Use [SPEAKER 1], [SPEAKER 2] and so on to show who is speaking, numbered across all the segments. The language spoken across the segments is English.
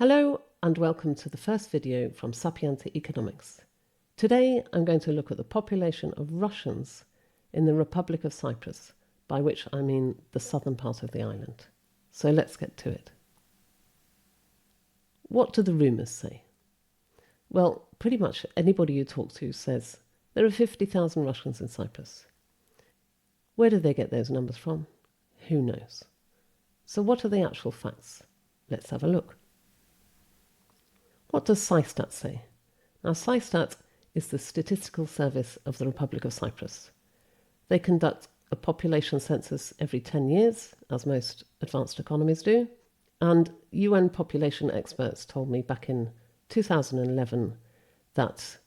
[SPEAKER 1] Hello and welcome to the first video from Sapiente Economics. Today I'm going to look at the population of Russians in the Republic of Cyprus, by which I mean the southern part of the island. So let's get to it. What do the rumours say? Well, pretty much anybody you talk to says there are 50,000 Russians in Cyprus. Where do they get those numbers from? Who knows? So what are the actual facts? Let's have a look. What does Cystat say? Now, Cystat is the statistical service of the Republic of Cyprus. They conduct a population census every 10 years, as most advanced economies do, and UN population experts told me back in 2011 that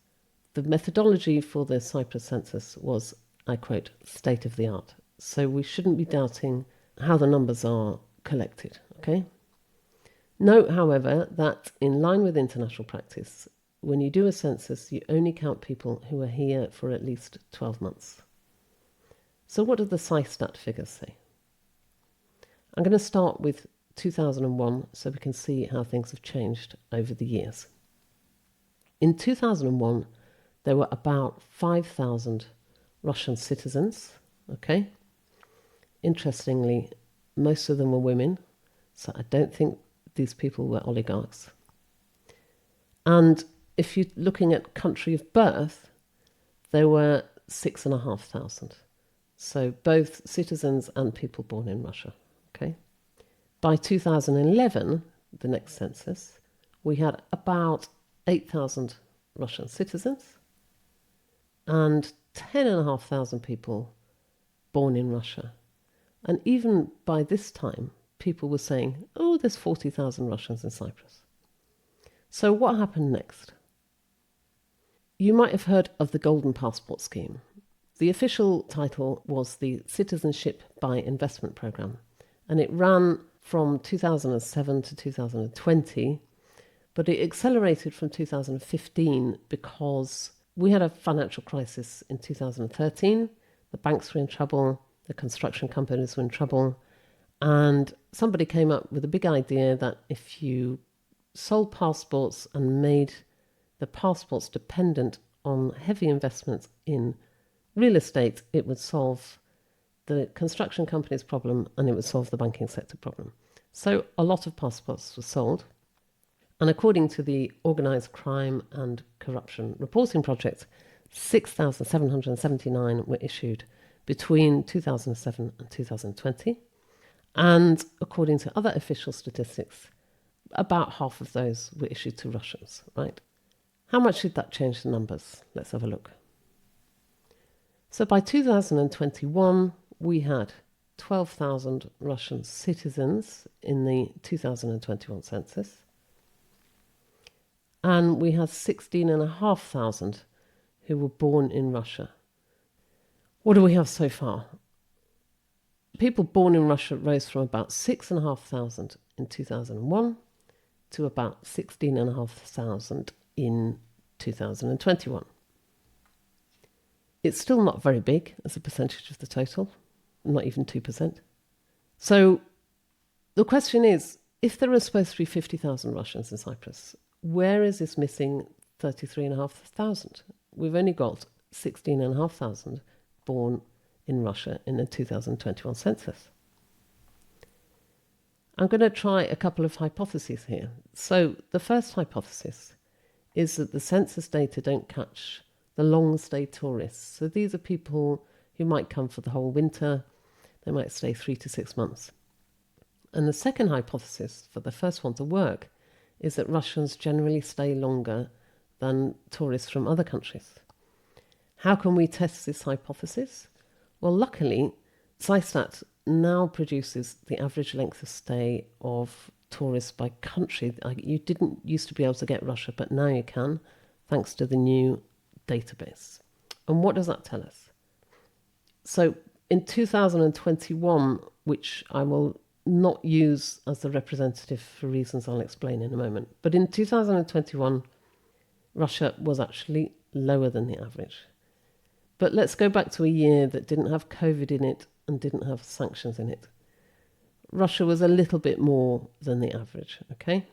[SPEAKER 1] the methodology for the Cyprus census was, I quote, state of the art. So we shouldn't be doubting how the numbers are collected, okay? Note, however, that in line with international practice, when you do a census, you only count people who are here for at least 12 months. So what do the Cystat figures say? I'm going to start with 2001 so we can see how things have changed over the years. In 2001, there were about 5,000 Russian citizens, okay? Interestingly, most of them were women, so I don't think these people were oligarchs. And if you're looking at country of birth, there were 6,500. So both citizens and people born in Russia, okay? By 2011, the next census, we had about 8,000 Russian citizens and 10,500 people born in Russia. And even by this time, people were saying, oh, there's 40,000 Russians in Cyprus. So what happened next? You might have heard of the Golden Passport Scheme. The official title was the Citizenship by Investment Programme, and it ran from 2007 to 2020, but it accelerated from 2015 because we had a financial crisis in 2013. The banks were in trouble, the construction companies were in trouble, and somebody came up with a big idea that if you sold passports and made the passports dependent on heavy investments in real estate, it would solve the construction company's problem and it would solve the banking sector problem. So a lot of passports were sold. And according to the Organised Crime and Corruption Reporting Project, 6,779 were issued between 2007 and 2020. And according to other official statistics, about half of those were issued to Russians, right? How much did that change the numbers? Let's have a look. So by 2021, we had 12,000 Russian citizens in the 2021 census. And we had 16,500 who were born in Russia. What do we have so far? People born in Russia rose from about 6,500 in 2001 to about 16,500 in 2021. It's still not very big as a percentage of the total, not even 2%. So the question is, if there are supposed to be 50,000 Russians in Cyprus, where is this missing 33,500? We've only got 16,500 born in Russia in the 2021 census. I'm going to try a couple of hypotheses here. So the first hypothesis is that the census data don't catch the long-stay tourists. So these are people who might come for the whole winter. They might stay 3 to 6 months. And the second hypothesis, for the first one to work, is that Russians generally stay longer than tourists from other countries. How can we test this hypothesis? Well, luckily, Cystat now produces the average length of stay of tourists by country. You didn't used to be able to get Russia, but now you can, thanks to the new database. And what does that tell us? So in 2021, which I will not use as the representative for reasons I'll explain in a moment, but in 2021, Russia was actually lower than the average. But let's go back to a year that didn't have COVID in it and didn't have sanctions in it. Russia was a little bit more than the average, okay?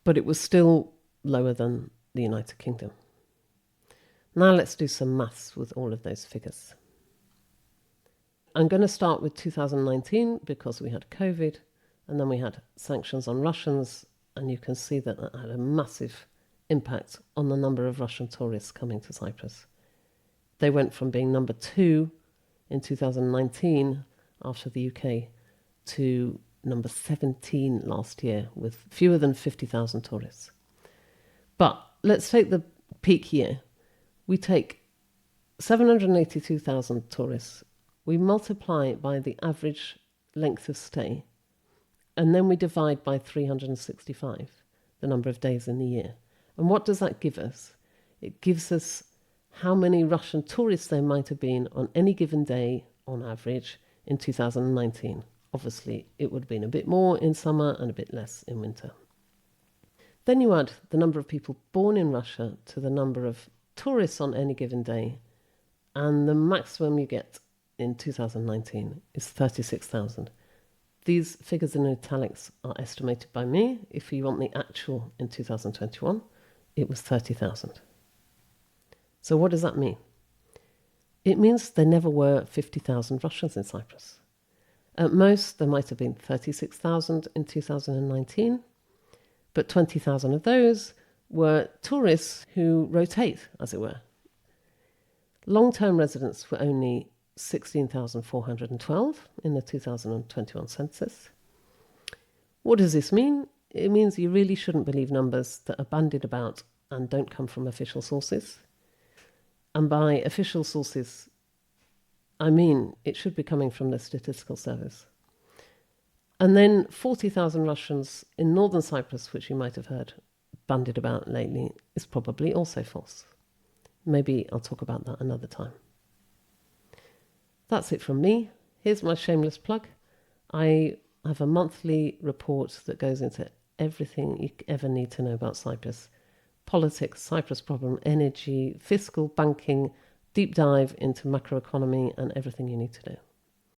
[SPEAKER 1] but it was still lower than the United Kingdom. Now let's do some maths with all of those figures. I'm going to start with 2019 because we had COVID and then we had sanctions on Russians, and you can see that that had a massive impact on the number of Russian tourists coming to Cyprus. They went from being number 2 in 2019 after the UK to number 17 last year with fewer than 50,000 tourists. But let's take the peak year. We take 782,000 tourists, we multiply it by the average length of stay, and then we divide by 365, the number of days in the year. And what does that give us? It gives us how many Russian tourists there might have been on any given day on average in 2019. Obviously, it would have been a bit more in summer and a bit less in winter. Then you add the number of people born in Russia to the number of tourists on any given day, and the maximum you get in 2019 is 36,000. These figures in italics are estimated by me. If you want the actual in 2021, it was 30,000. So what does that mean? It means there never were 50,000 Russians in Cyprus. At most, there might have been 36,000 in 2019, but 20,000 of those were tourists who rotate, as it were. Long-term residents were only 16,412 in the 2021 census. What does this mean? It means you really shouldn't believe numbers that are bandied about and don't come from official sources. And by official sources, I mean it should be coming from the Statistical Service. And then 40,000 Russians in northern Cyprus, which you might have heard bandied about lately, is probably also false. Maybe I'll talk about that another time. That's it from me. Here's my shameless plug. I have a monthly report that goes into everything you ever need to know about Cyprus. Politics, Cyprus problem, energy, fiscal, banking, deep dive into macroeconomy and everything you need to know.